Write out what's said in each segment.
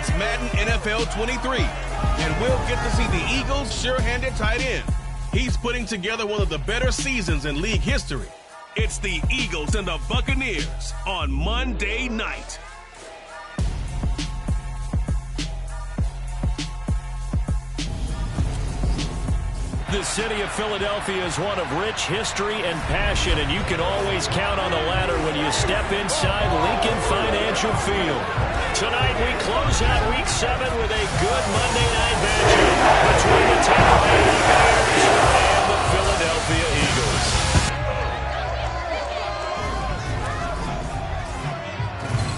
It's Madden NFL 23, and we'll get to see the Eagles' sure-handed tight end. He's putting together one of the better seasons in league history. It's the Eagles and the Buccaneers on Monday night. The city of Philadelphia is one of rich history and passion, and you can always count on the ladder when you step inside Lincoln Financial Field. Tonight we close out Week 7 with a good Monday night matchup between the Tampa Bay Buccaneers and the Philadelphia Eagles.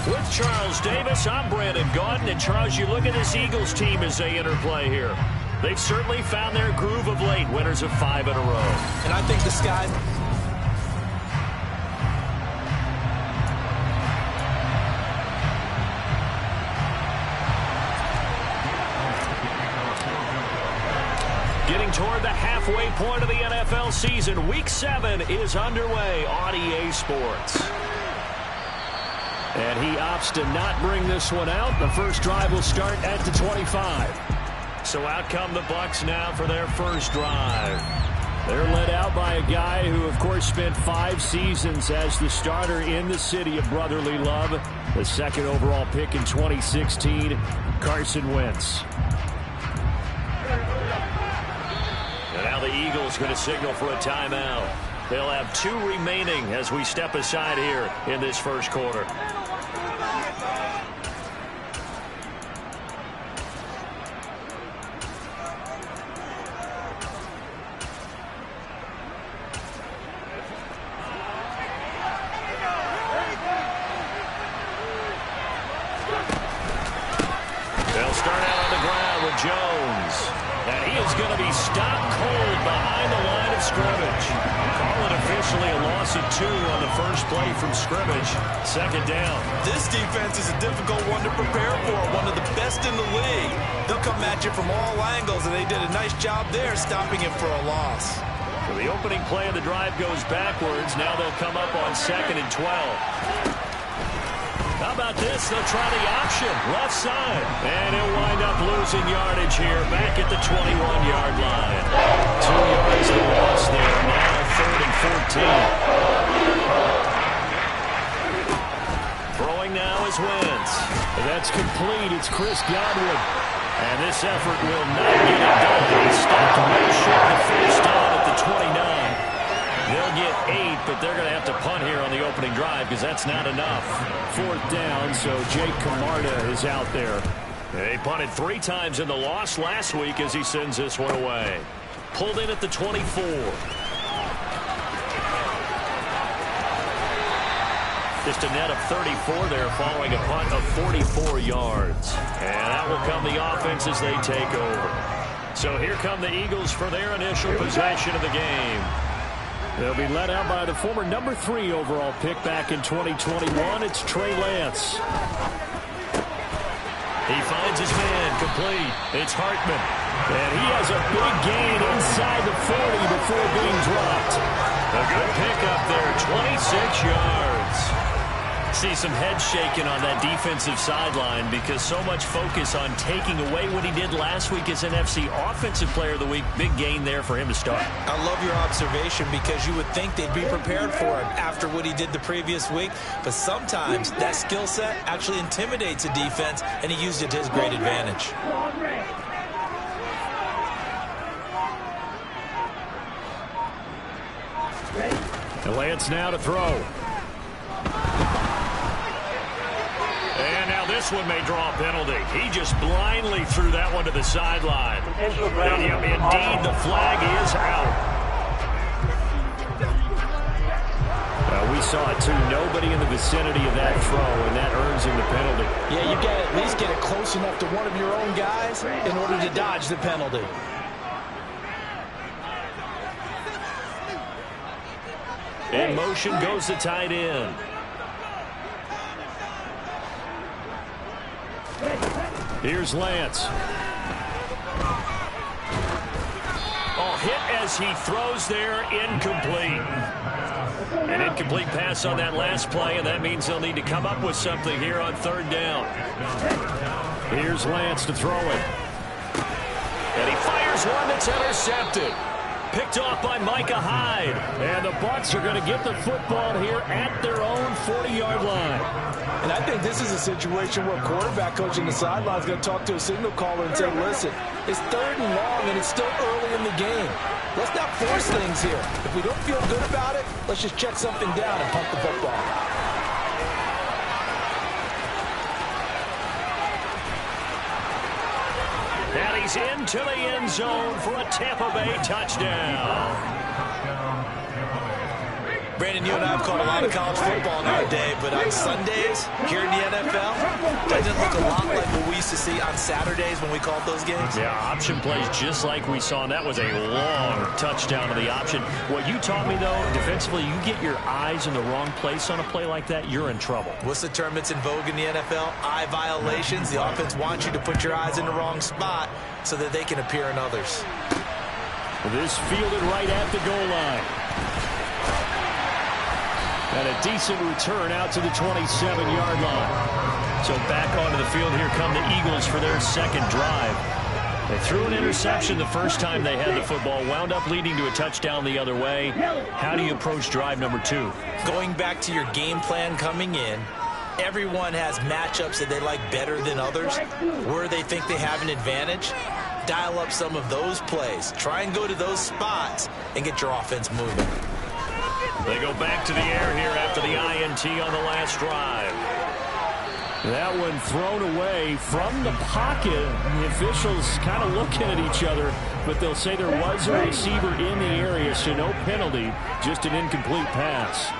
With Charles Davis, I'm Brandon Gaudin, and Charles, you look at this Eagles team as they interplay here. They've certainly found their groove of late, winners of 5 in a row. And I think the sky... Getting toward the halfway point of the NFL season, Week 7 is underway on EA Sports. And he opts to not bring this one out. The first drive will start at the 25. So out come the Bucs now for their first drive. They're led out by a guy who, of course, spent 5 seasons as the starter in the city of brotherly love. The second overall pick in 2016, Carson Wentz. And now the Eagles going to signal for a timeout. They'll have 2 remaining as we step aside here in this first quarter. Jones, and he is going to be stopped cold behind the line of scrimmage. Call it officially a loss of 2 on the first play from scrimmage. Second down. This defense is a difficult one to prepare for, one of the best in the league. They'll come at you from all angles, and they did a nice job there stopping him for a loss. So the opening play of the drive goes backwards. Now they'll come up on 2nd and 12. How about this? They'll try the option, left side. And he'll wind up losing yardage here back at the 21-yard line. 2 yards to loss there. Now 3rd and 14. Throwing now is Wentz. That's complete. It's Chris Godwin. And this effort will not get it done. He's stopped right short of the first down at the 29. They'll get 8, but they're going to have to punt here on the opening drive because that's not enough. 4th down, so Jake Camarda is out there. They punted 3 times in the loss last week as he sends this one away. Pulled in at the 24. Just a net of 34 there following a punt of 44 yards. And that will come the offense as they take over. So here come the Eagles for their initial possession of the game. They'll be led out by the former number 3 overall pick back in 2021. It's Trey Lance. He finds his man complete. It's Hartman. And he has a big gain inside the 40 before being dropped. A good pickup there, 26 yards. See some head shaking on that defensive sideline because so much focus on taking away what he did last week as NFC Offensive Player of the Week. Big gain there for him to start. I love your observation because you would think they'd be prepared for him after what he did the previous week. But sometimes that skill set actually intimidates a defense, and he used it to his great advantage. And Lance now to throw. And now this one may draw a penalty. He just blindly threw that one to the sideline. And indeed, the flag is out. We saw it too. Nobody in the vicinity of that throw, and that earns him the penalty. Yeah, you got to at least get it close enough to one of your own guys in order to dodge the penalty. In motion goes the tight end. Here's Lance. Oh, hit as he throws there, incomplete. An incomplete pass on that last play, and that means they'll need to come up with something here on 3rd down. Here's Lance to throw it. And he fires one that's intercepted. Picked off by Micah Hyde. And the Bucs are going to get the football here at their own 40-yard line. And I think this is a situation where quarterback coach on the sideline is going to talk to a signal caller and say, listen, it's 3rd and long and it's still early in the game. Let's not force things here. If we don't feel good about it, let's just check something down and pump the football. And he's into the end zone for a Tampa Bay touchdown. Brandon, you and I have called a lot of college football in our day, but on Sundays here in the NFL, doesn't it look a lot like what we used to see on Saturdays when we called those games? Yeah, option plays just like we saw, and that was a long touchdown to the option. What you taught me, though, defensively, you get your eyes in the wrong place on a play like that, you're in trouble. What's the term that's in vogue in the NFL? Eye violations. The offense wants you to put your eyes in the wrong spot so that they can appear in others. This fielded right at the goal line. And a decent return out to the 27-yard line. So back onto the field, here come the Eagles for their second drive. They threw an interception the first time they had the football, wound up leading to a touchdown the other way. How do you approach drive number 2? Going back to your game plan coming in, everyone has matchups that they like better than others, where they think they have an advantage. Dial up some of those plays. Try and go to those spots and get your offense moving. They go back to the air here after the INT on the last drive. That one thrown away from the pocket. The officials kind of looking at each other, but they'll say there was a receiver in the area, so no penalty, just an incomplete pass.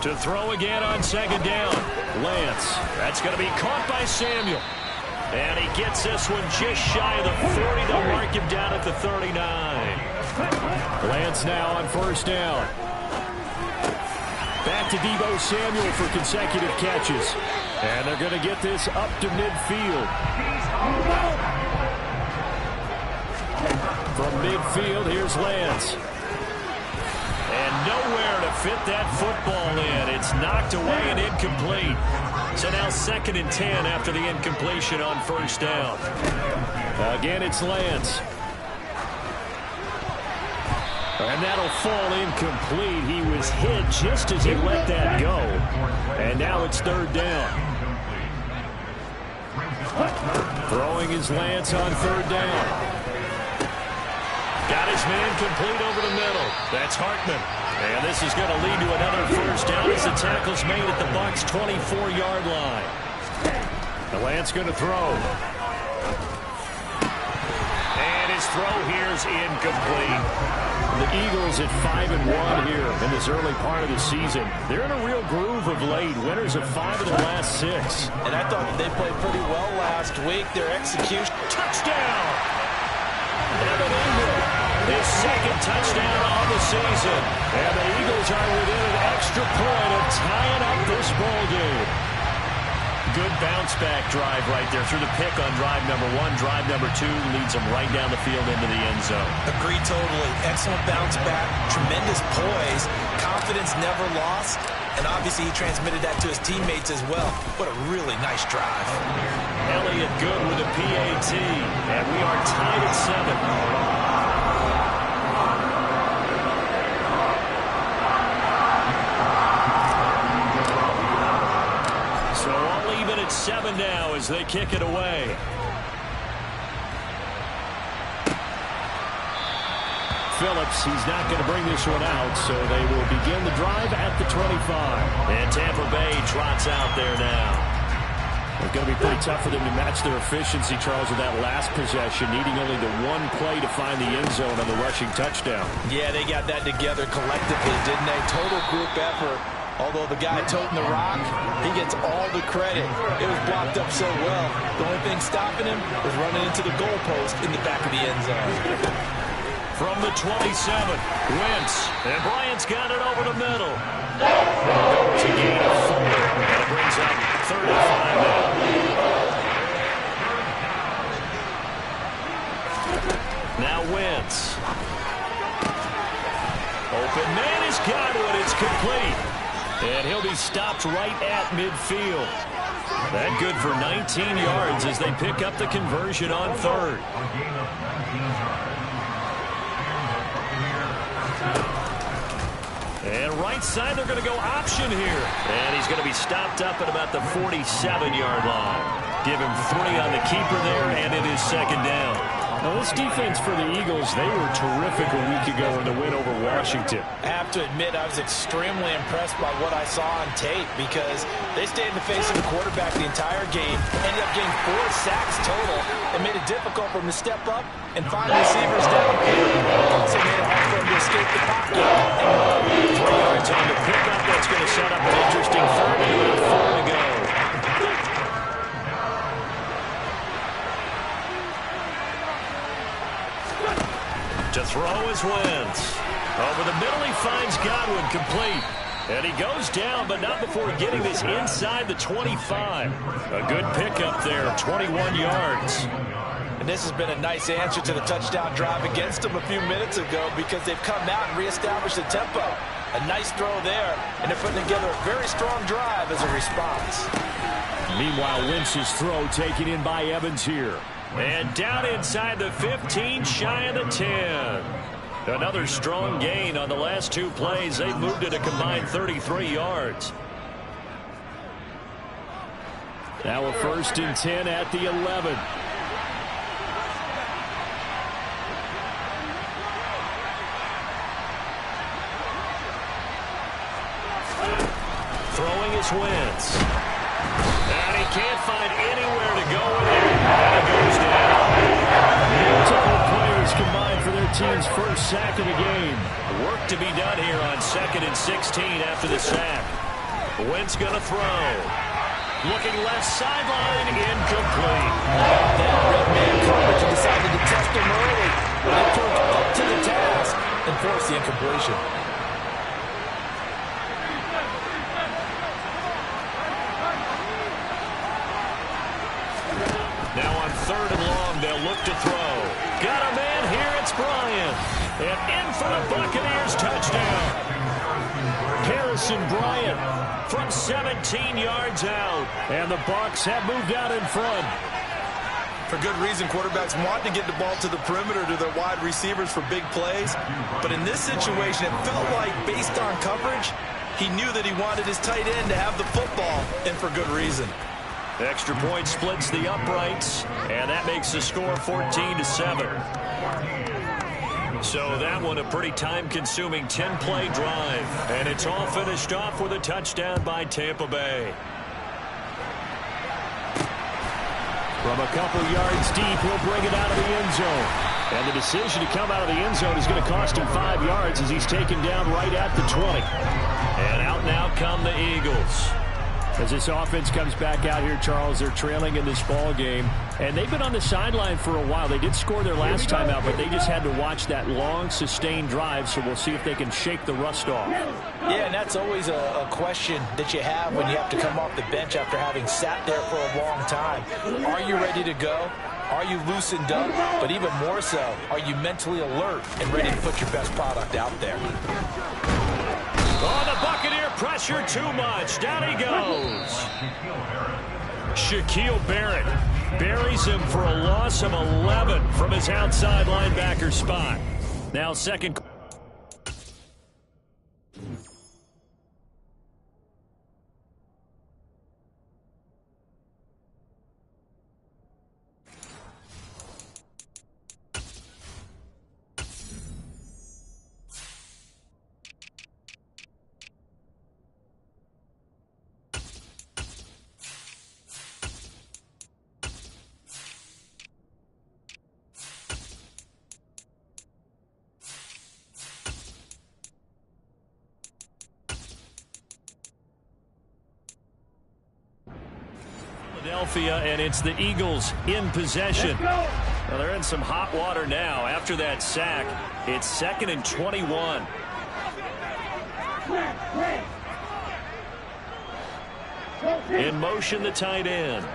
To throw again on second down. Lance. That's going to be caught by Samuel. And he gets this one just shy of the 40. They'll mark him down at the 39. Lance now on first down. Back to Deebo Samuel for consecutive catches. And they're going to get this up to midfield. From midfield, here's Lance. And nowhere to fit that football in. It's knocked away and incomplete. So now 2nd and 10 after the incompletion on first down. Again, it's Lance. And that'll fall incomplete. He was hit just as he let that go. And now it's 3rd down. Throwing his Lance on 3rd down. Got his man complete over the middle. That's Hartman. And this is going to lead to another first down as the tackle's made at the Bucs' 24-yard line. The Lance going to throw. And his throw here is incomplete. The Eagles at 5-1 here in this early part of the season. They're in a real groove of late. Winners of 5 of the last 6. And I thought they played pretty well last week. Their execution. Touchdown! Evan Ingram, his 2nd touchdown of the season. And the Eagles are within an extra point of tying up this ball game. Good bounce-back drive right there through the pick on drive number 1. Drive number 2 leads them right down the field into the end zone. Agree totally. Excellent bounce-back, tremendous poise, confidence never lost, and obviously he transmitted that to his teammates as well. What a really nice drive. Elliott good with a PAT, and we are tied at 7. So all even at 7 now as they kick it away. Phillips, he's not going to bring this one out, so they will begin the drive at the 25. And Tampa Bay trots out there now. It's going to be pretty tough for them to match their efficiency, Charles, with that last possession, needing only the one play to find the end zone on the rushing touchdown. Yeah, they got that together collectively, didn't they? Total group effort. Although the guy toting the rock, he gets all the credit. It was blocked up so well. The only thing stopping him was running into the goalpost in the back of the end zone. From the 27, Wentz. And Bryant's got it over the middle. It's a gain of 4. And it brings up 35 now. Now Wentz. Open man is got it. It's complete. And he'll be stopped right at midfield. That good for 19 yards as they pick up the conversion on third. And right side, they're going to go option here. And he's going to be stopped up at about the 47-yard line. Give him 3 on the keeper there, and it is second down. Now, this defense for the Eagles, they were terrific a week ago in the win over Washington. I have to admit, I was extremely impressed by what I saw on tape because they stayed in the face of the quarterback the entire game, ended up getting 4 sacks total, and made it difficult for him to step up and find receivers downfield. Also made it hard for him to escape the pocket. 3 yards on the pickup. That's going to set up an interesting third and about 4 to go. To throw is Wentz. Over the middle, he finds Godwin complete. And he goes down, but not before getting this inside the 25. A good pickup there, 21 yards. And this has been a nice answer to the touchdown drive against them a few minutes ago because they've come out and reestablished the tempo. A nice throw there, and they're putting together a very strong drive as a response. Meanwhile, Wentz's throw taken in by Evans here. And down inside the 15, shy of the 10. Another strong gain on the last 2 plays. They've moved it a combined 33 yards. Now a 1st and 10 at the 11. Throwing is Wentz. And he can't find anywhere to go with it. And it goes down. Multiple players combined for their team's first sack of the game. Work to be done here on 2nd and 16 after the sack. Wentz going to throw. Looking left sideline, incomplete. That red man coverage decided to test him early. They proved up to the task and forced the incompletion. Now on 3rd and long, they'll look to throw. Got a man here, it's Bryant. And in for the Buccaneers touchdown. Harrison Bryant from 17 yards out. And the Bucs have moved out in front. For good reason, quarterbacks want to get the ball to the perimeter to their wide receivers for big plays. But in this situation, it felt like, based on coverage, he knew that he wanted his tight end to have the football, and for good reason. Extra point splits the uprights, and that makes the score 14-7. So that one a pretty time-consuming 10-play drive, and it's all finished off with a touchdown by Tampa Bay. From a couple yards deep, he'll bring it out of the end zone. And the decision to come out of the end zone is going to cost him 5 yards as he's taken down right at the 20. And out now come the Eagles. As this offense comes back out here, Charles, they're trailing in this ball game. And they've been on the sideline for a while. They did score their last time out, but they just had to watch that long, sustained drive, so we'll see if they can shake the rust off. Yeah, and that's always a question that you have when you have to come off the bench after having sat there for a long time. Are you ready to go? Are you loosened up? But even more so, are you mentally alert and ready to put your best product out there? Oh, the Buccaneer pressure too much. Down he goes. Shaquille Barrett buries him for a loss of 11 from his outside linebacker spot. Now second. Philadelphia, and it's the Eagles in possession. Well, they're in some hot water now after that sack. It's 2nd and 21. In motion, the tight end.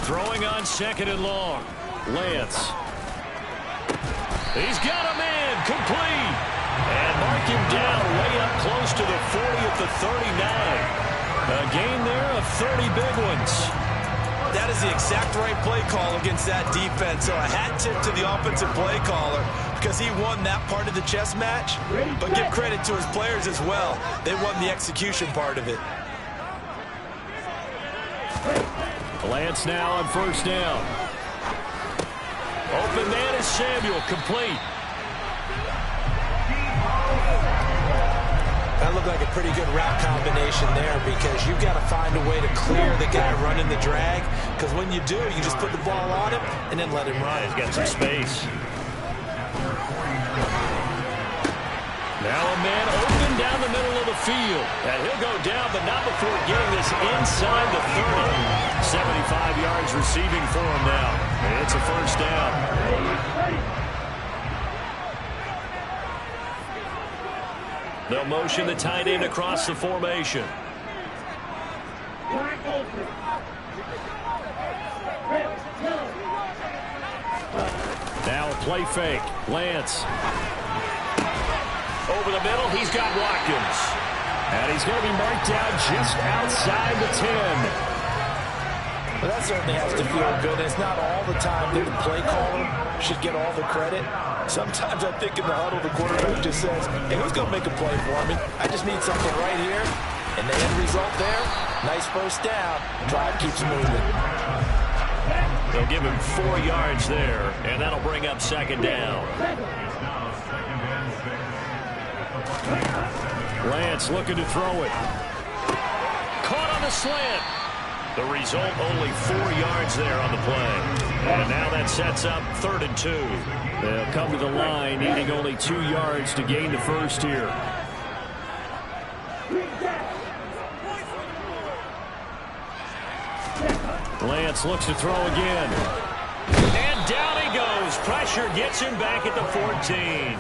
Throwing on 2nd and long. Lance. He's got a man complete. And mark him down way up close to the 40 at the 39. A gain there of 30 big ones. That is the exact right play call against that defense. So a hat tip to the offensive play caller because he won that part of the chess match. But give credit to his players as well. They won the execution part of it. Lance now on first down. Open man is Samuel, complete. That looked like a pretty good route combination there because you've got to find a way to clear the guy running the drag. Because when you do, you just put the ball on him and then let him run. He's got some space. Now a man open down the middle of the field. And he'll go down, but not before getting this inside the 30. 75 yards receiving for him now. And it's a first down. They'll motion the tight end across the formation. Now a play fake. Lance. Over the middle, he's got Watkins. And he's going to be marked down just outside the 10. Well, that certainly has to feel good. It's not all the time that the play caller should get all the credit. Sometimes I think in the huddle, the quarterback just says, hey, who's going to make a play for me? I just need something right here. And the end result there, nice first down. Drive keeps moving. They'll give him 4 yards there, and that'll bring up second down. Lance looking to throw it. Caught on the slant. The result, only 4 yards there on the play. And now that sets up 3rd and 2. They'll come to the line, needing only 2 yards to gain the first here. Lance looks to throw again. And down he goes. Pressure gets him back at the 14.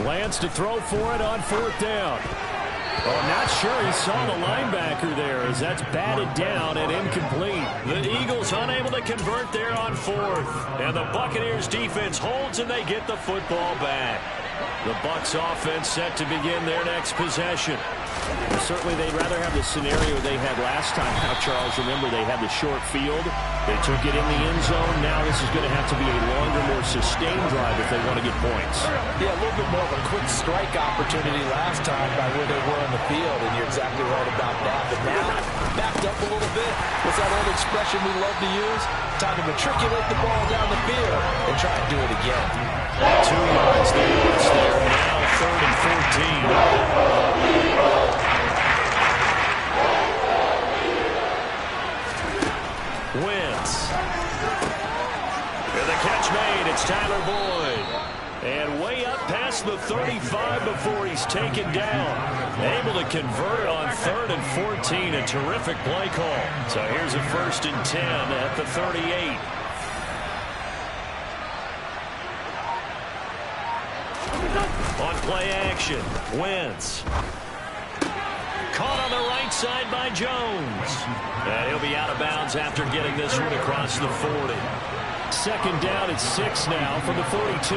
Lance to throw for it on 4th down. Oh, I'm not sure he saw the linebacker there as that's batted down and incomplete. The Eagles unable to convert there on 4th. And the Buccaneers defense holds and they get the football back. The Bucs offense set to begin their next possession. Well, certainly they'd rather have the scenario they had last time. Now, Charles, remember they had the short field. They took it in the end zone. Now this is going to have to be a longer, more sustained drive if they want to get points. Yeah, a little bit more of a quick strike opportunity last time by where they were in the field, and you're exactly right about that. But now, backed up a little bit. What's that old expression we love to use? Time to matriculate the ball down the field and try and do it again. 2 yards there. It's there now, 3rd and 14. Wentz. And the catch made. It's Tyler Boyd. And way up past the 35 before he's taken down. Able to convert on 3rd and 14. A terrific play call. So here's a 1st and 10 at the 38. On play action, Wentz. Caught on the right side by Jones. And he'll be out of bounds after getting this one across the 40. 2nd down at 6 now from the 42.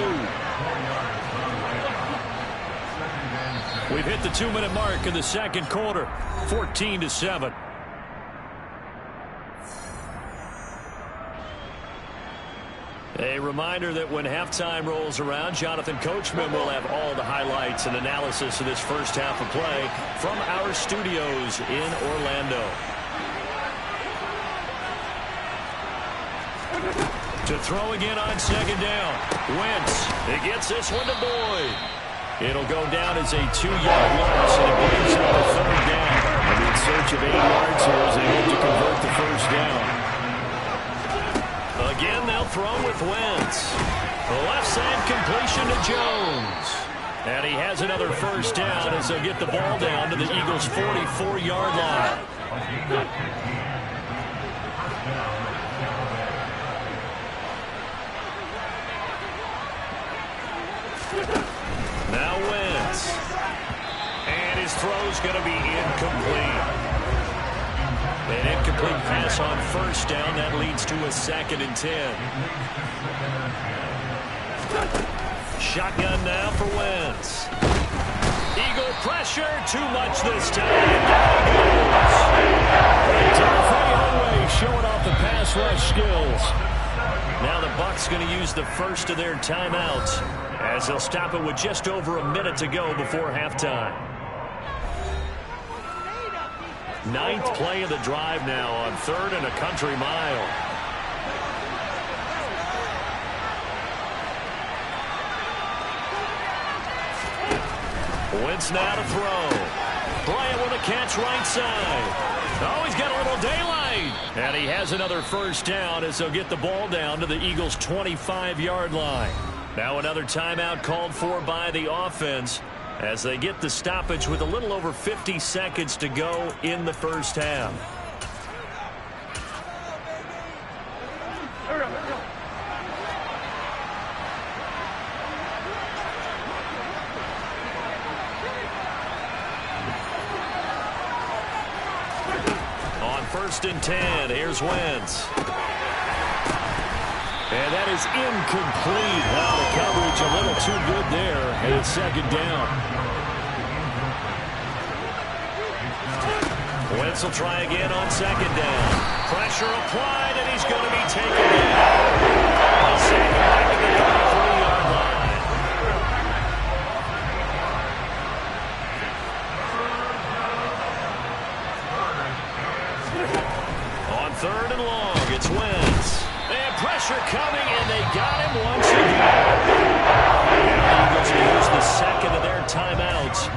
We've hit the 2-minute mark in the 2nd quarter. 14-7. A reminder that when halftime rolls around, Jonathan Coachman will have all the highlights and analysis of this first half of play from our studios in Orlando. To throw again on 2nd down. Wentz, he gets this one to Boyd. It'll go down as a 2-yard loss, and it brings up a 3rd down. And in search of 8 yards here as they hope to convert the first down. Again, they'll throw with Wentz. The left side completion to Jones. And he has another first down as they'll get the ball down to the Eagles' 44-yard line. Now Wentz. And his throw's going to be incomplete. An incomplete pass on first down. That leads to a 2nd and 10. Shotgun now for Wentz. Eagle pressure. Too much this time. Down showing off the pass rush skills. Now the Bucs going to use the first of their timeouts as they'll stop it with just over a minute to go before halftime. 9th play of the drive now on 3rd and a country mile. Wentz now to throw. Bryant with a catch right side. Oh, he's got a little daylight. And he has another first down as they'll get the ball down to the Eagles' 25-yard line. Now another timeout called for by the offense as they get the stoppage with a little over 50 seconds to go in the first half. On 1st and 10, here's Wentz. And that is incomplete. Now the coverage a little too good there, and it's 2nd down. Wentz will try again on 2nd down. Pressure applied, and he's going to be taken down. He'll save it back at the 33-yard line. On 3rd and long, it's Wentz. And pressure coming, and they got him once again. And the Eagles will use the 2nd of their timeouts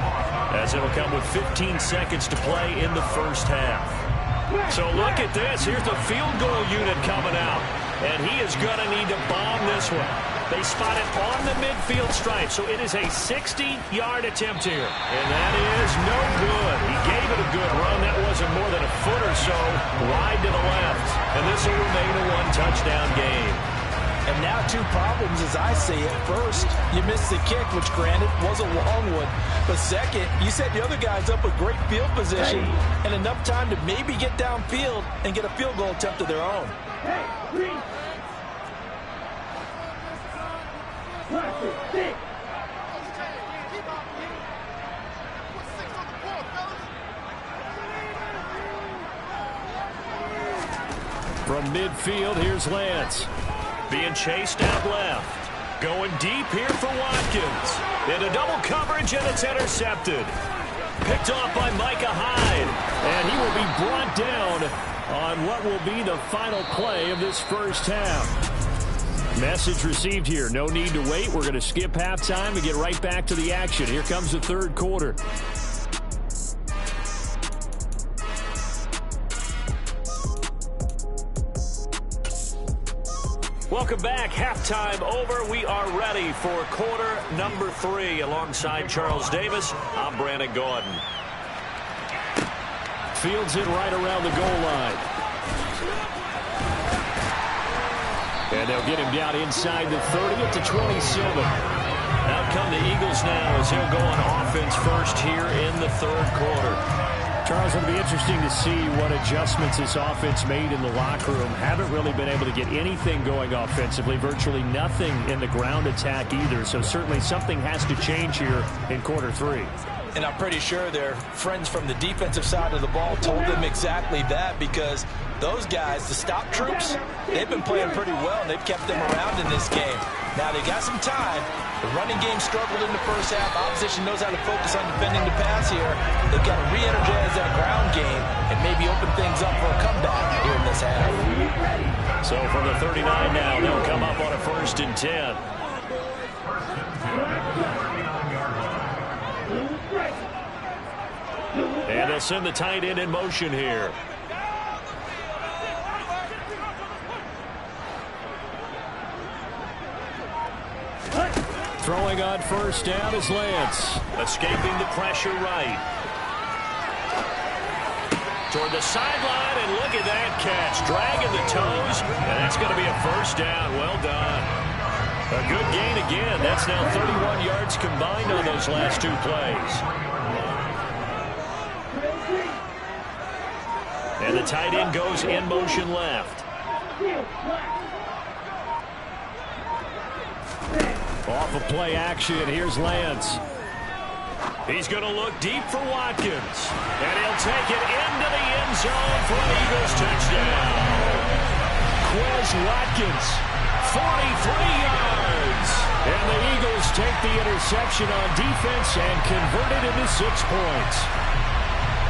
as it'll come with 15 seconds to play in the first half. So look at this. Here's the field goal unit coming out, and he is going to need to bomb this one. They spot it on the midfield stripe, so it is a 60-yard attempt here. And that is no good. He gave it a good run. That wasn't more than a foot or so wide to the left. And this will remain a one-touchdown game. And now 2 problems as I see it. First, you missed the kick, which granted was a long one. But second, you set the other guys up with great field position and enough time to maybe get downfield and get a field goal attempt of their own. From midfield, here's Lance. Being chased out left. Going deep here for Watkins. Into double coverage, and it's intercepted. Picked off by Micah Hyde. And he will be brought down on what will be the final play of this first half. Message received here. No need to wait. We're going to skip halftime and get right back to the action. Here comes the 3rd quarter. Welcome back. Halftime over. We are ready for quarter number 3. Alongside Charles Davis, I'm Brandon Gordon. Fields it right around the goal line. And they'll get him down inside the 30 at the 27. Out come the Eagles now as he'll go on offense first here in the 3rd quarter. Charles, it'll be interesting to see what adjustments this offense made in the locker room. Haven't really been able to get anything going offensively, virtually nothing in the ground attack either. So certainly something has to change here in quarter 3. And I'm pretty sure their friends from the defensive side of the ball told them exactly that, because those guys, the stop troops, they've been playing pretty well, and they've kept them around in this game. Now, they got some time. The running game struggled in the first half. Opposition knows how to focus on defending the pass here. They've got to re-energize that ground game and maybe open things up for a comeback here in this half. So from the 39 now, they'll come up on a 1st and 10. And they'll send the tight end in motion here. Throwing on first down is Lance. Escaping the pressure right. Toward the sideline, and look at that catch. Dragging the toes, and that's going to be a first down. Well done. A good gain again. That's now 31 yards combined on those last two plays. And the tight end goes in motion left. Off of play action, here's Lance. He's going to look deep for Watkins. And he'll take it into the end zone for an Eagles touchdown. Quez Watkins, 43 yards. And the Eagles take the interception on defense and convert it into 6 points.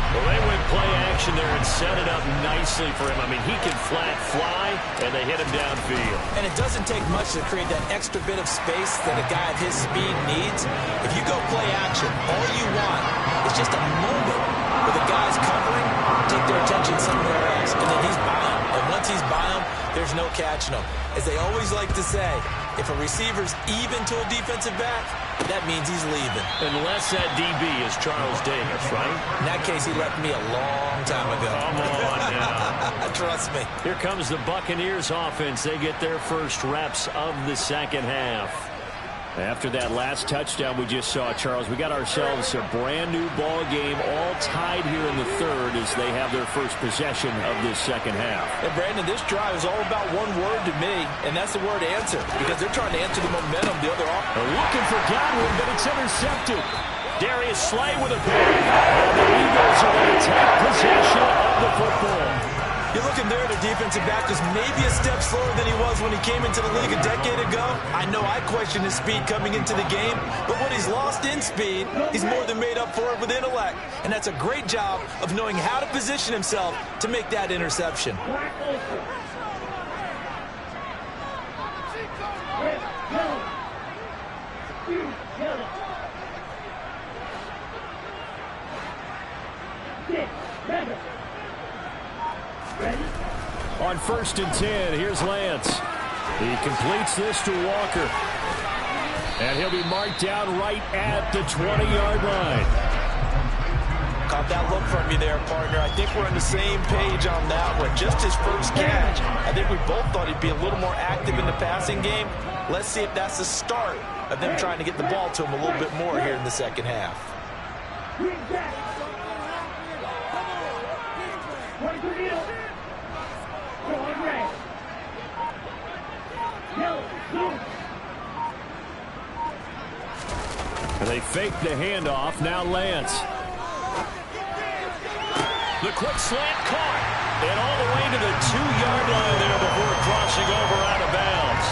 Well, they went play action there and set it up nicely for him. I mean, he can flat fly, and they hit him downfield. And it doesn't take much to create that extra bit of space that a guy of his speed needs. If you go play action, all you want is just a moment where the guy's covering, take their attention somewhere else, and then he's by him. And once he's by him, there's no catching him. As they always like to say, if a receiver's even to a defensive back, that means he's leaving. Unless that DB is Charles Davis, right? In that case, he left me a long time ago. Come on now. Trust me. Here comes the Buccaneers offense. They get their first reps of the second half. After that last touchdown we just saw, Charles, we got ourselves a brand new ball game, all tied here in the third as they have their first possession of this second half. And Brandon, this drive is all about one word to me, and that's the word answer, because they're trying to answer the momentum the other offense. They're looking for Godwin, but it's intercepted. Darius Slay with a pick. And the Eagles are going to take possession of the football. You're looking there at a defensive back who's maybe a step slower than he was when he came into the league a decade ago. I know I questioned his speed coming into the game, but what he's lost in speed, he's more than made up for it with intellect. And that's a great job of knowing how to position himself to make that interception. On 1st and 10, here's Lance. He completes this to Walker. And he'll be marked down right at the 20-yard line. Caught that look from you there, partner. I think we're on the same page on that one. Just his first catch. I think we both thought he'd be a little more active in the passing game. Let's see if that's the start of them trying to get the ball to him a little bit more here in the second half. And they fake the handoff. Now Lance. The quick slant caught. And all the way to the 2-yard line there before crossing over out of bounds.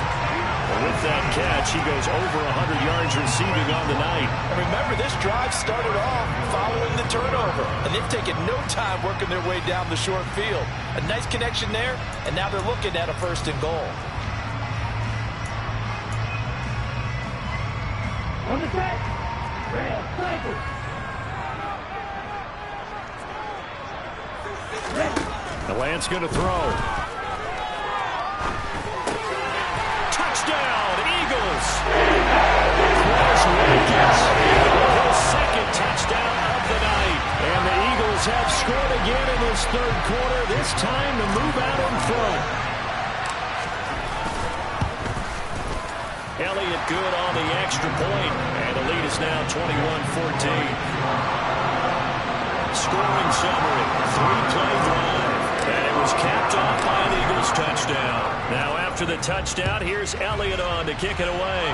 And with that catch, he goes over 100 yards receiving on the night. And remember, this drive started off following the turnover. And they've taken no time working their way down the short field. A nice connection there, and now they're looking at a 1st and goal. On the set. Red, cycle. The Lance going to throw. Touchdown, Eagles. Quez Watkins, his second touchdown of the night. And the Eagles have scored again in this third quarter, this time to move out in front. Elliott good on the extra point, and the lead is now 21-14. Scoring summary, 3-play drive, and it was capped off by an Eagles touchdown. Now after the touchdown, here's Elliott on to kick it away.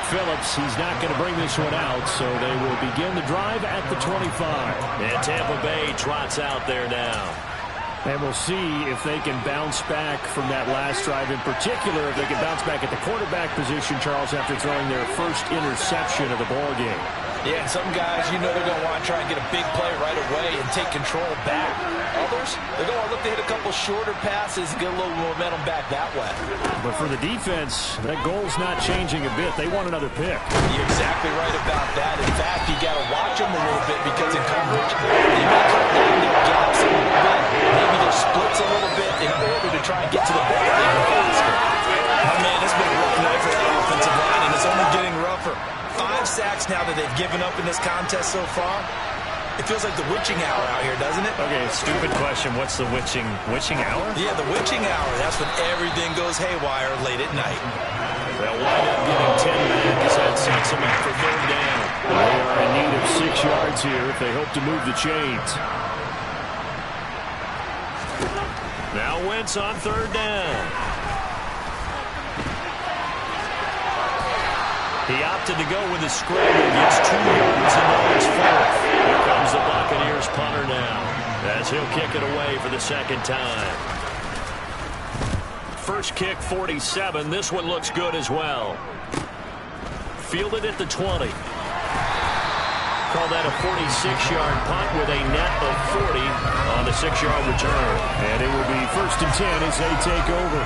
Phillips, he's not going to bring this one out, so they will begin the drive at the 25. And Tampa Bay trots out there now. And we'll see if they can bounce back from that last drive. In particular, if they can bounce back at the quarterback position, Charles, after throwing their first interception of the ballgame. Yeah, and some guys, you know they're going to want to try and get a big play right away and take control back. Others, they're going to look to hit a couple shorter passes and get a little momentum back that way. But for the defense, that goal's not changing a bit. They want another pick. You're exactly right about that. In fact, you got to watch them a little bit because in coverage, they may cut down their gaps a little bit, maybe their splits a little bit in order to try and get to the ball even faster. Oh, man, it's been a rough night for the offensive line, and it's only getting rougher. 5 sacks now that they've given up in this contest so far. If feels like the witching hour out here, doesn't it? Okay, stupid question. What's the witching hour? Yeah, the witching hour. That's when everything goes haywire late at night. They'll wind up getting 10 back as that sets them up for third down. They are in need of 6 yards here if they hope to move the chains. Now Wentz on third down. He opted to go with a scramble, gets 2 yards, and now it's fourth. Here comes the Buccaneers punter now, as he'll kick it away for the second time. First kick, 47. This one looks good as well. Fielded at the 20. Call that a 46-yard punt with a net of 40 on the 6-yard return. And it will be 1st and 10 as they take over.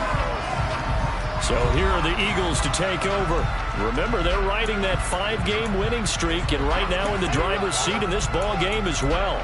So here are the Eagles to take over. Remember, they're riding that 5-game winning streak, and right now in the driver's seat in this ball game as well.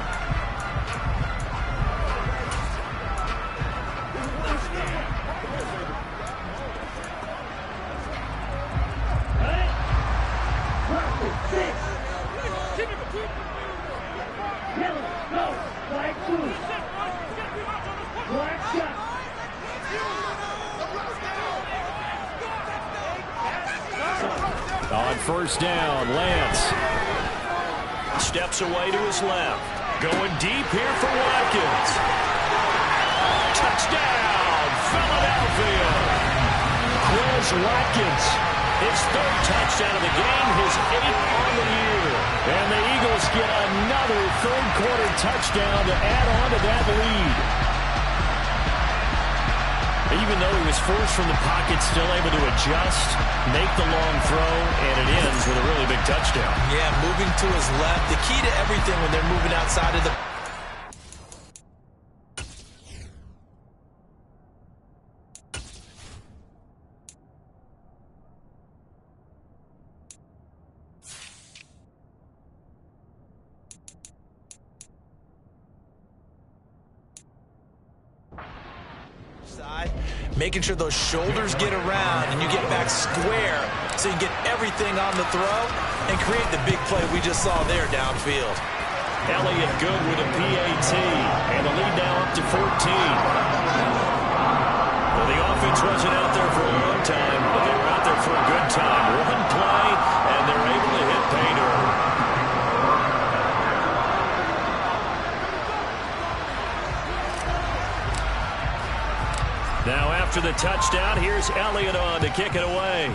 On first down, Lance Steps away to his left. Going deep here for Watkins. Touchdown, Philadelphia. Chris Watkins, his 3rd touchdown of the game, his 8th on the year. And the Eagles get another third-quarter touchdown to add on to that lead. Even though he was forced from the pocket, still able to adjust, make the long throw, and it ends with a really big touchdown. Yeah, moving to his left. The key to everything when they're moving outside of the... making sure those shoulders get around and you get back square so you get everything on the throw and create the big play we just saw there downfield. Elliott good with a PAT, and the lead now up to 14. Well, the offense wasn't out there for a long time, but they were out there for a good time. One play, and they're able to hit pay dirt. Now after the touchdown, here's Elliott on to kick it away.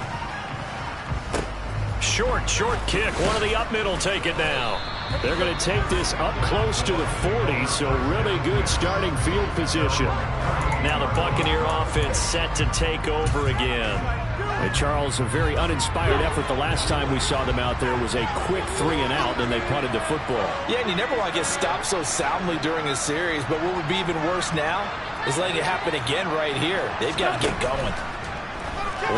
Short kick. One of the up middle take it now. They're going to take this up close to the 40, so really good starting field position. Now the Buccaneer offense set to take over again. And Charles, a very uninspired effort the last time we saw them out there was a quick 3-and-out, and they punted the football. Yeah, and you never want to get stopped so soundly during a series, but what would be even worse now is letting it happen again right here. They've got to get going.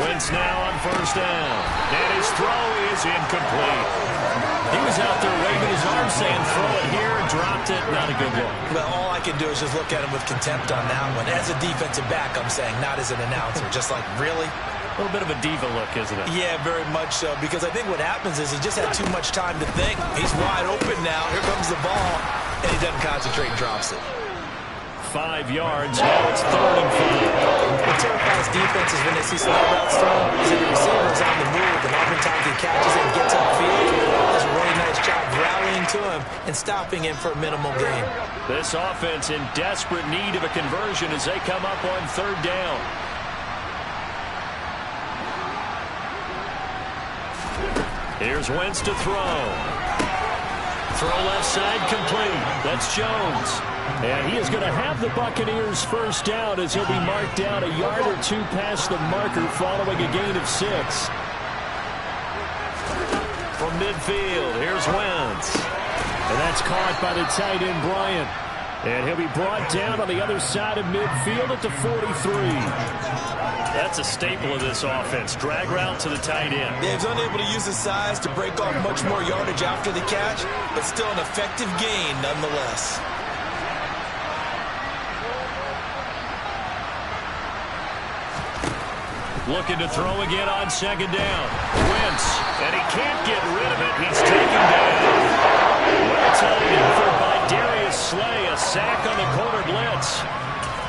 Wentz now on first down, and his throw is incomplete. He was out there waving his arm saying throw it here, dropped it, not a good look. Well, all I can do is just look at him with contempt on that one. As a defensive back, I'm saying, not as an announcer. Just like, really? A little bit of a diva look, isn't it? Yeah, very much so, because I think what happens is he just had too much time to think. He's wide open now. Here comes the ball, and he doesn't concentrate and drops it. 5 yards, now it's 3rd and 5. What terrifies defenses when they see slot routes thrown is that the receiver is on the move, and oftentimes he catches it and gets upfield. Does a really nice job rallying to him and stopping him for a minimal gain. This offense in desperate need of a conversion as they come up on 3rd down. Here's Wentz to throw. Throw left side complete. That's Jones. And he is going to have the Buccaneers first down as he'll be marked down a yard or two past the marker following a gain of 6. From midfield, here's Wentz. And that's caught by the tight end, Bryant. And he'll be brought down on the other side of midfield at the 43. That's a staple of this offense. Drag route to the tight end. Dave's unable to use his size to break off much more yardage after the catch, but still an effective gain nonetheless. Looking to throw again on 2nd down. Wentz, and he can't get rid of it. He's taken down. Well taken for just slay a sack on the corner blitz.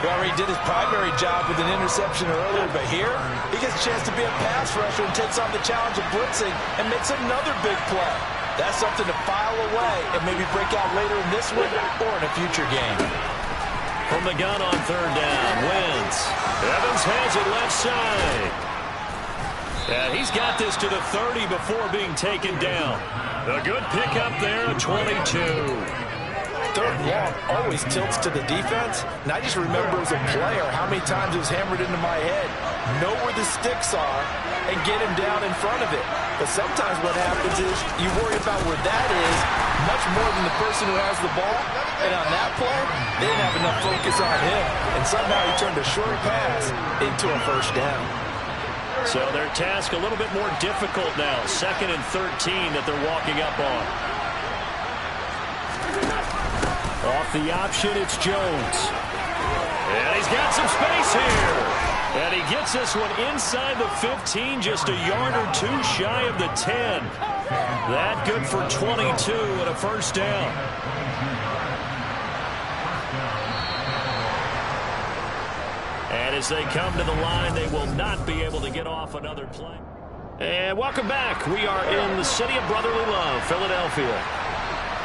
He already did his primary job with an interception earlier, but here he gets a chance to be a pass rusher and takes on the challenge of blitzing and makes another big play. That's something to file away and maybe break out later in this one or in a future game. From the gun on third down, Wentz. Evans has it left side. And he's got this to the 30 before being taken down. A good pickup there, 22. Third and long always tilts to the defense, and I just remember as a player how many times it was hammered into my head. Know where the sticks are and get him down in front of it. But sometimes what happens is you worry about where that is much more than the person who has the ball. And on that play, they didn't have enough focus on him, and somehow he turned a short pass into a first down. So their task a little bit more difficult now. 2nd and 13 that they're walking up on. Off the option, it's Jones. And he's got some space here. And he gets this one inside the 15, just a yard or two shy of the 10. That good for 22 and a first down. And as they come to the line, they will not be able to get off another play. And welcome back. We are in the city of brotherly love, Philadelphia.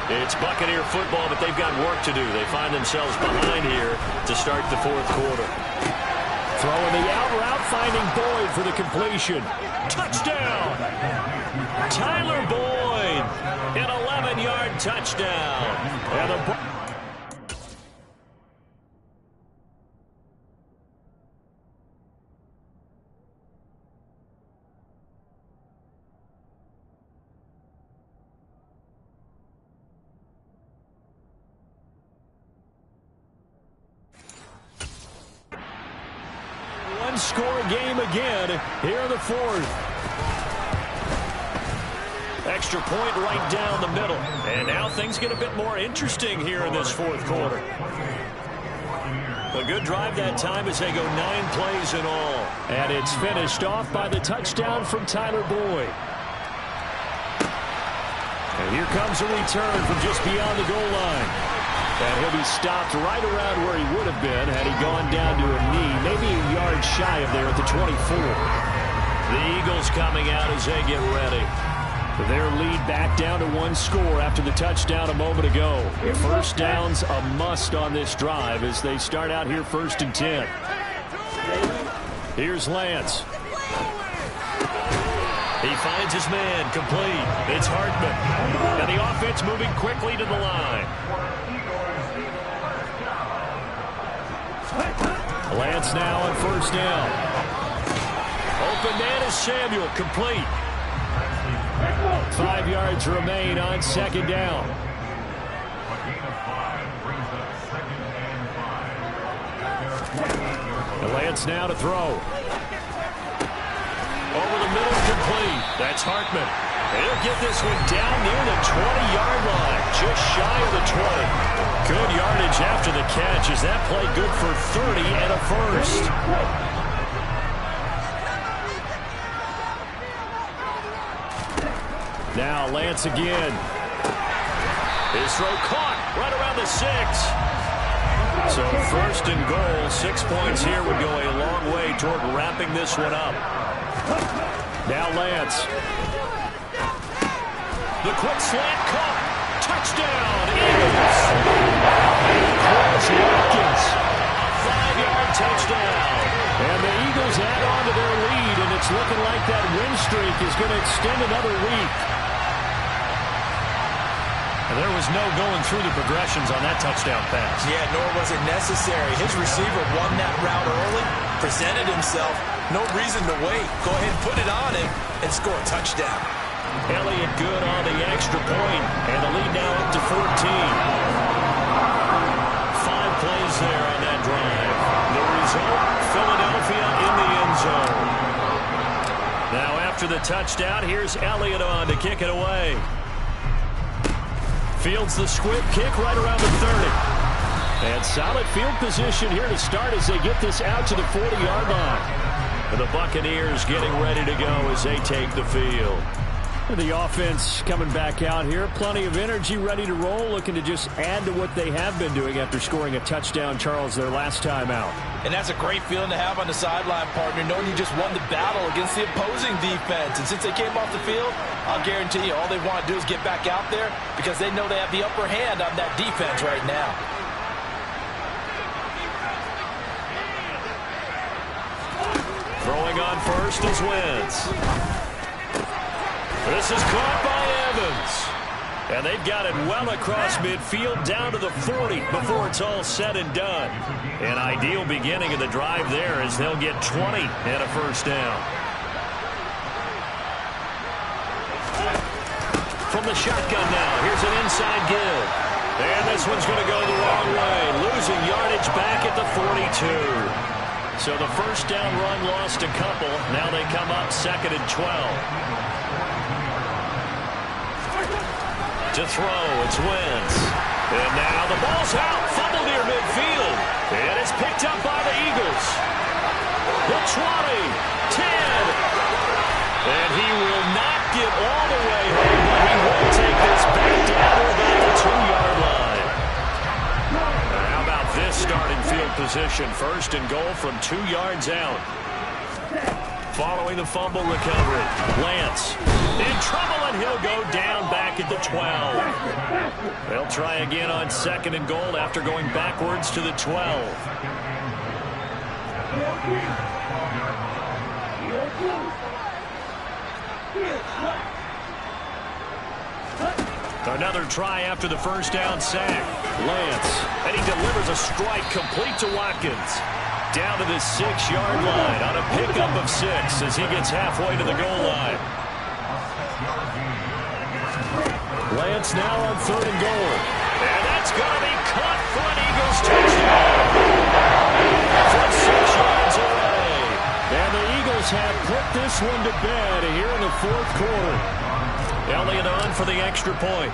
It's Buccaneer football, but they've got work to do. They find themselves behind here to start the fourth quarter. Throwing the out route, finding Boyd for the completion. Touchdown! Tyler Boyd, an 11-yard touchdown. And the score game again here in the fourth. Extra point right down the middle. And now things get a bit more interesting here in this fourth quarter. A good drive that time as they go 9 plays in all. And it's finished off by the touchdown from Tyler Boyd. And here comes a return from just beyond the goal line. And he'll be stopped right around where he would have been had he gone down to a knee, maybe a yard shy of there at the 24. The Eagles coming out as they get ready. Their lead back down to 1 score after the touchdown a moment ago. First down's a must on this drive as they start out here 1st and 10. Here's Lance. He finds his man, complete. It's Hartman. And the offense moving quickly to the line. Lance now on 1st down. Open man is Samuel, complete. 5 yards remain on 2nd down. Lance now to throw. Over the middle, complete. That's Hartman. He'll get this one down near the 20-yard line, just shy of the 20. Good yardage after the catch. Is that play good for 30 and a first? Now Lance again. His throw caught right around the 6. So 1st and goal, 6 points here would go a long way toward wrapping this one up. Now Lance. The quick slant caught. Touchdown, Eagles. Chris Watkins. 5-yard touchdown. And the Eagles add on to their lead, and it's looking like that win streak is going to extend another week. There was no going through the progressions on that touchdown pass. Yeah, nor was it necessary. His receiver won that route early, presented himself. No reason to wait. Go ahead and put it on him and score a touchdown. Elliott good on the extra point, and the lead now up to 14. 5 plays there on that drive. The result, Philadelphia in the end zone. Now after the touchdown, here's Elliott on to kick it away. Fields the squib kick right around the 30. And solid field position here to start as they get this out to the 40-yard line. And the Buccaneers getting ready to go as they take the field. The offense coming back out here. Plenty of energy, ready to roll, looking to just add to what they have been doing after scoring a touchdown, Charles, their last time out. And that's a great feeling to have on the sideline, partner, knowing you just won the battle against the opposing defense. And since they came off the field, I'll guarantee you all they want to do is get back out there because they know they have the upper hand on that defense right now. Throwing on first is Wentz. This is caught by Evans. And they've got it well across midfield down to the 40 before it's all said and done. An ideal beginning of the drive there as they'll get 20 and a first down. From the shotgun now, here's an inside give. And this one's going to go the wrong way, losing yardage back at the 42. So the first down run lost a couple. Now they come up 2nd and 12. To throw, it's Wentz. And now the ball's out, fumble near midfield. And it's picked up by the Eagles. The 20, 10. And he will not get all the way home, but he will take this back down to about the 2-yard line. How about this starting field position? 1st and goal from 2 yards out. Following the fumble recovery, Lance in trouble, and he'll go down back at the 12. They'll try again on 2nd and goal after going backwards to the 12. Another try after the first down sack. Lance, and he delivers a strike complete to Watkins. Down to the 6-yard line on a pickup of 6 as he gets halfway to the goal line. Lance now on 3rd and goal. And that's going to be caught for an Eagles touchdown. From 6 yards away. And the Eagles have put this one to bed here in the 4th quarter. Elliott on for the extra point.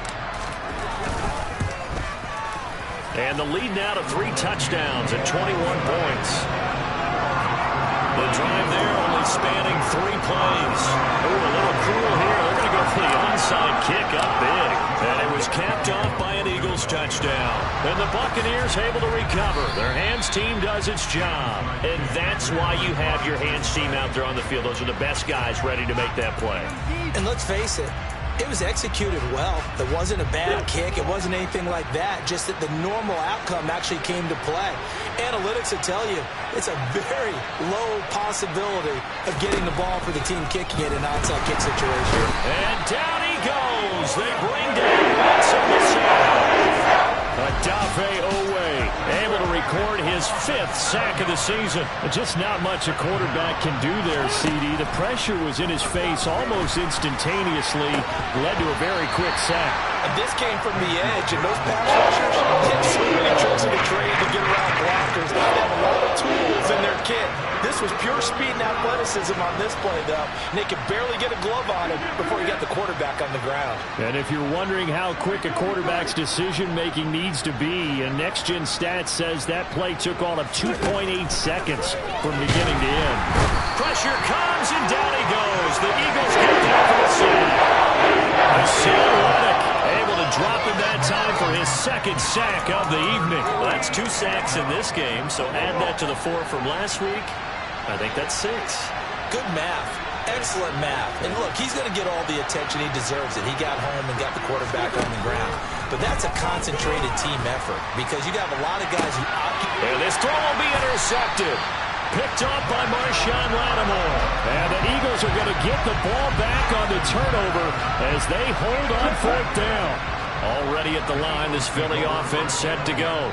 And the lead now to 3 touchdowns and 21 points. The drive there only spanning 3 plays. Oh, a little cool here. They're going to go for the onside kick up big. And it was capped off by an Eagles touchdown. And the Buccaneers able to recover. Their hands team does its job. And that's why you have your hands team out there on the field. Those are the best guys ready to make that play. And let's face it, it was executed well. It wasn't a bad kick. It wasn't anything like that. Just that the normal outcome actually came to play. Analytics will tell you it's a very low possibility of getting the ball for the team kicking it in an onside kick situation. And down he goes. They bring down Wentz on the side. Odafe Owe able to record his 5th sack of the season. Just not much a quarterback can do there, CD. The pressure was in his face almost instantaneously. Led to a very quick sack. And this came from the edge, and those pass rushers get so many tricks in the trade to get around blockers. They have a lot of tools in their kit. This was pure speed and athleticism on this play, though. And they could barely get a glove on him before he got the quarterback on the ground. And if you're wondering how quick a quarterback's decision-making needs to be, and Next Gen Stats says that play took all of 2.8 seconds from beginning to end. Pressure comes, and down he goes. The Eagles get there for the sack. Hassan Reddick able to drop in that time for his 2nd sack of the evening. Well, that's 2 sacks in this game, so add that to the 4 from last week. I think that's 6. Good math. Excellent math. And look, he's going to get all the attention he deserves it. He got home and got the quarterback on the ground. But that's a concentrated team effort because you got a lot of guys who occupy. And this throw will be intercepted. Picked off by Marshawn Lattimore. And the Eagles are going to get the ball back on the turnover as they hold on 4th down. Already at the line, this Philly offense set to go.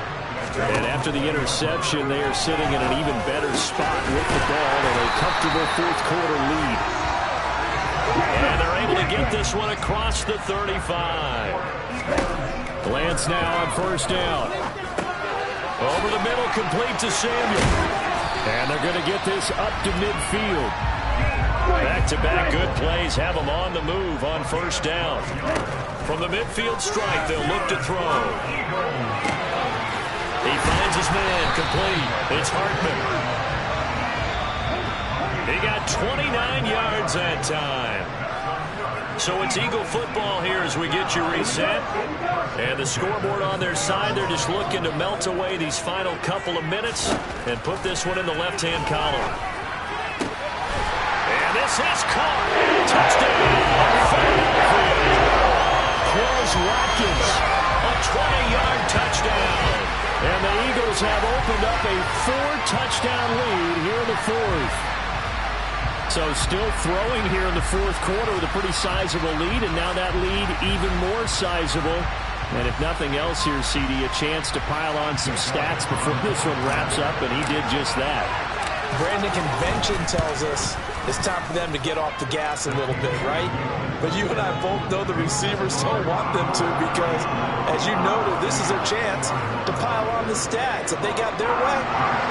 And after the interception, they are sitting in an even better spot with the ball and a comfortable 4th quarter lead. And they're able to get this one across the 35. Lance now on 1st down. Over the middle, complete to Samuel. And they're going to get this up to midfield. Back-to-back good plays have them on the move on 1st down. From the midfield stripe, they'll look to throw. He finds his man, complete. It's Hartman. He got 29 yards that time. So it's Eagle football here as we get you reset. And the scoreboard on their side, they're just looking to melt away these final couple of minutes and put this one in the left-hand column. And this is caught. Touchdown. Quez Watkins, a 20-yard touchdown. And the Eagles have opened up a 4-touchdown lead here in the fourth. So still throwing here in the fourth quarter with a pretty sizable lead, and now that lead even more sizable. And if nothing else here, CD, a chance to pile on some stats before this one wraps up, and he did just that. Brandon, convention tells us it's time for them to get off the gas a little bit, right? But you and I both know the receivers don't want them to because, as you noted, this is their chance to pile on the stats. If they got their way,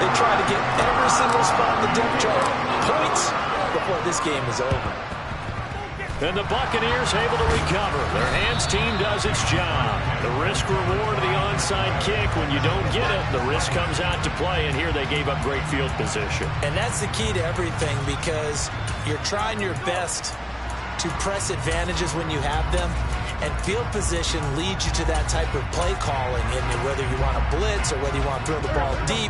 they try to get every single spot on the depth chart points before this game is over. And the Buccaneers able to recover. Their hands team does its job. The risk reward of the onside kick. When you don't get it, the risk comes out to play, and here they gave up great field position. And that's the key to everything because you're trying your best to press advantages when you have them, and field position leads you to that type of play calling, and whether you want to blitz or whether you want to throw the ball deep,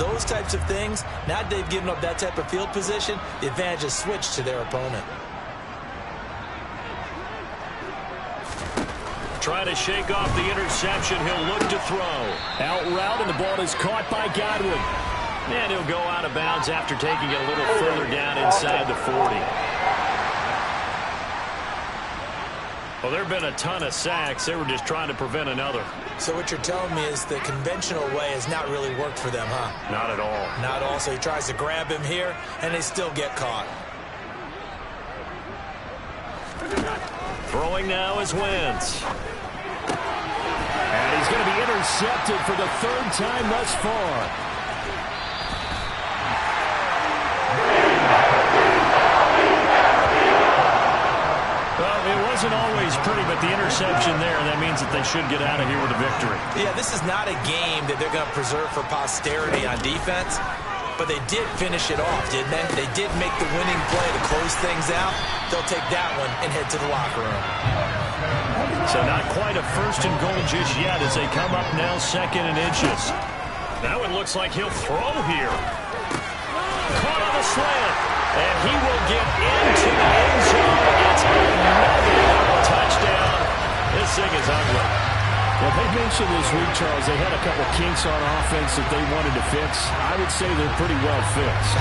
those types of things. Now that they've given up that type of field position, the advantage is switched to their opponent. Trying to shake off the interception. He'll look to throw. Out route, and the ball is caught by Godwin. And he'll go out of bounds after taking it a little further down inside the 40. Well, there have been a ton of sacks. They were just trying to prevent another. So what you're telling me is the conventional way has not really worked for them, huh? Not at all. Not at all. So he tries to grab him here, and they still get caught. Throwing now is Wentz. And he's going to be intercepted for the third time thus far. It wasn't always pretty, but the interception there, that means that they should get out of here with a victory. Yeah, this is not a game that they're going to preserve for posterity on defense, but they did finish it off, didn't they? They did make the winning play to close things out. They'll take that one and head to the locker room. So not quite a first and goal just yet as they come up now second and inches. Now it looks like he'll throw here. Caught on the slant. And he will get into the end zone. It's another touchdown. This thing is ugly. Well, they mentioned this week, Charles, they had a couple kinks on offense that they wanted to fix. I would say they're pretty well fixed.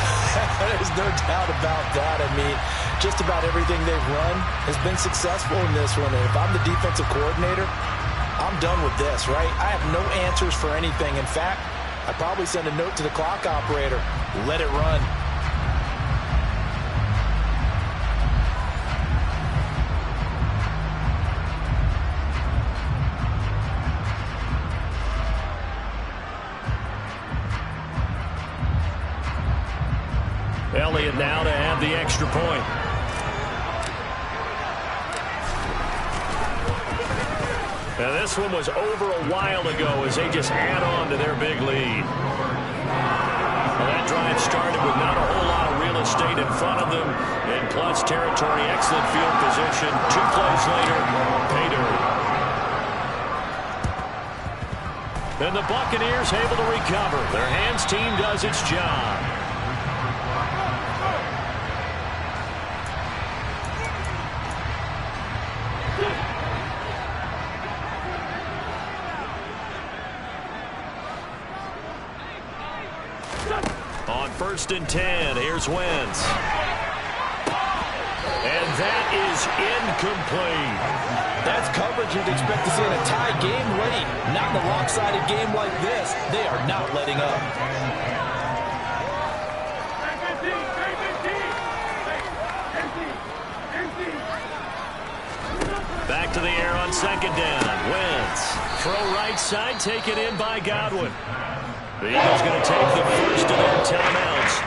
There's no doubt about that. I mean, just about everything they've run has been successful in this one. And if I'm the defensive coordinator, I'm done with this, right? I have no answers for anything. In fact, I'd probably send a note to the clock operator. Let it run. Elliott now to have the extra point. Now this one was over a while ago as they just add on to their big lead. Well, that drive started with not a whole lot of real estate in front of them. In plus territory, excellent field position. 2 plays later, pay dirt. And the Buccaneers able to recover. Their hands team does its job. On 1st and 10, here's Wentz. And that is incomplete. That's coverage you'd expect to see in a tie game late. Not in a lopsided game like this. They are not letting up. Back to the air on 2nd down. Wentz. Throw right side, taken in by Godwin. The Eagles going to take the first of their timeouts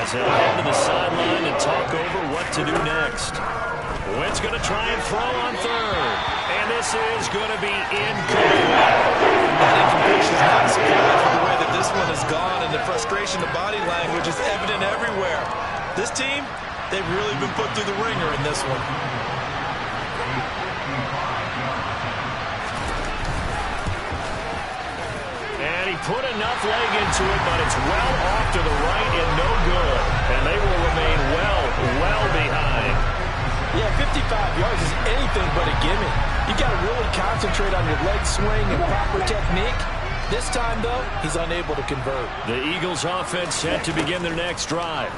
as they'll head to the sideline and talk over what to do next. Wentz going to try and throw on 3rd. And this is going to be incomplete. That incompletion is not a surprise with the way that this one has gone, and the frustration of body language is evident everywhere. This team, they've really been put through the ringer in this one. he put enough leg into it, but it's well off to the right and no good. And they will remain well behind. Yeah, 55 yards is anything but a gimme. You got to really concentrate on your leg swing and proper technique. This time, though, he's unable to convert. The Eagles offense set to begin their next drive.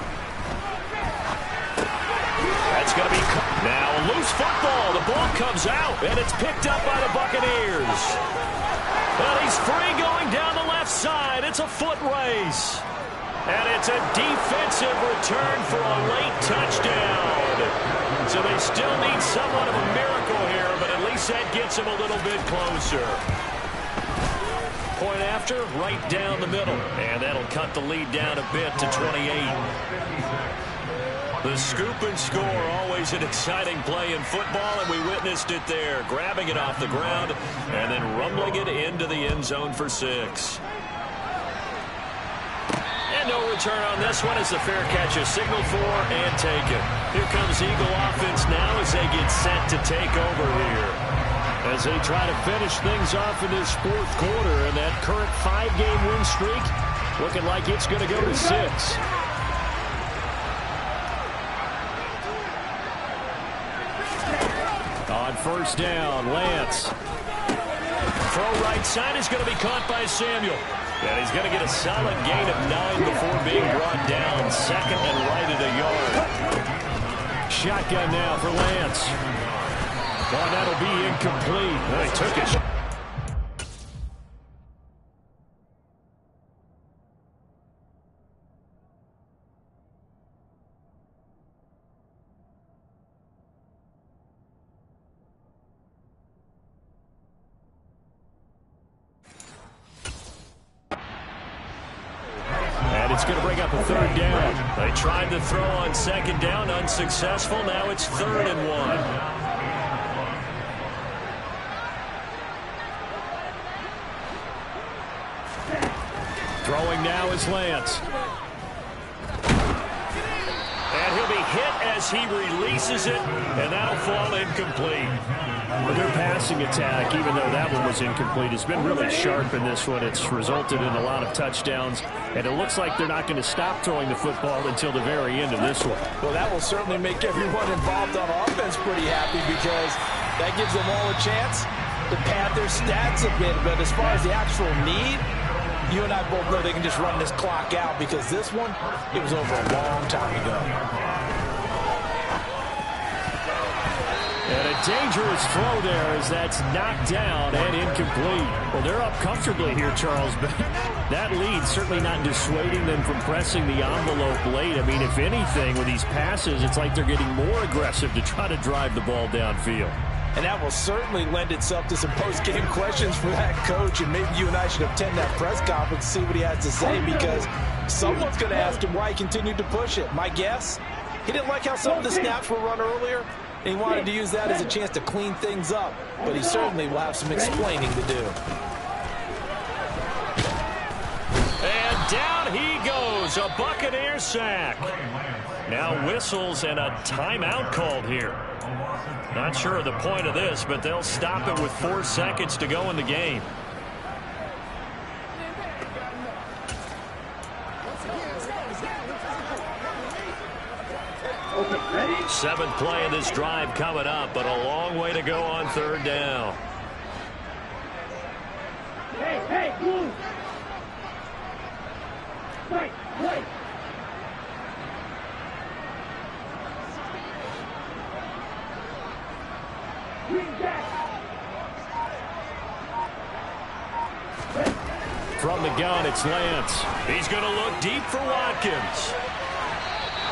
That's going to be now a loose football. The ball comes out, and it's picked up by the Buccaneers. And he's free going down the left side. It's a foot race. And it's a defensive return for a late touchdown. So they still need somewhat of a miracle here, but at least that gets him a little bit closer. Point after, right down the middle. And that'll cut the lead down a bit to 28. The scoop and score, always an exciting play in football, and we witnessed it there. Grabbing it off the ground and then rumbling it into the end zone for 6. And no return on this one as the fair catch is signaled for and taken. Here comes Eagle offense now as they get set to take over here. As they try to finish things off in this fourth quarter, and that current 5-game win streak looking like it's going to go to 6. On first down, Lance. Throw right side is going to be caught by Samuel. And he's going to get a solid gain of 9 before being brought down. Second and right at a yard. Shotgun now for Lance. Well, that'll be incomplete. Well, he took it. It's going to bring up a third down. They tried to throw on second down, unsuccessful. Now it's 3rd and 1. Throwing now is Lance. And he'll be hit as he releases it, and that'll fall incomplete. Well, their passing attack, even though that one was incomplete, has been really sharp in this one. It's resulted in a lot of touchdowns, and it looks like they're not going to stop throwing the football until the very end of this one. Well, that will certainly make everyone involved on offense pretty happy because that gives them all a chance to pad their stats a bit. But as far as the actual need, you and I both know they can just run this clock out because this one, it was over a long time ago. And a dangerous throw there as that's knocked down and incomplete. Well, they're up comfortably here, Charles, but that lead certainly not dissuading them from pressing the envelope late. I mean, if anything, with these passes, it's like they're getting more aggressive to try to drive the ball downfield. And that will certainly lend itself to some post-game questions for that coach, and maybe you and I should attend that press conference and see what he has to say because someone's going to ask him why he continued to push it. My guess, he didn't like how some of the snaps were run earlier, and he wanted to use that as a chance to clean things up, but he certainly will have some explaining to do. And down he goes, a Buccaneer sack. Now whistles and a timeout called here. Not sure of the point of this, but they'll stop it with 4 seconds to go in the game. Seventh play of this drive coming up, but a long way to go on 3rd down. Hey, move! Wait! From the gun, it's Lance. He's going to look deep for Watkins.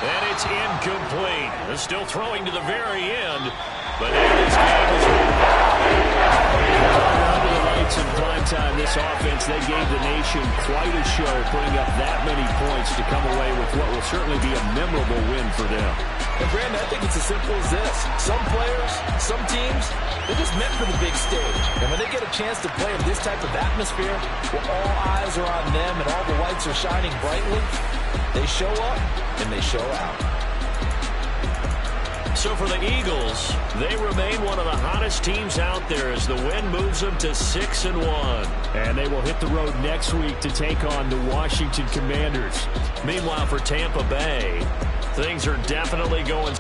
And it's incomplete. They're still throwing to the very end, but this game is under the lights in prime time. This offense, they gave the nation quite a show, putting up that many points to come away with what will certainly be a memorable win for them. And Brandon, I think it's as simple as this. Some players, some teams, they're just meant for the big stage. And when they get a chance to play in this type of atmosphere, where all eyes are on them and all the lights are shining brightly, they show up and they show out. So for the Eagles, they remain one of the hottest teams out there as the win moves them to 6-1. And they will hit the road next week to take on the Washington Commanders. Meanwhile, for Tampa Bay, things are definitely going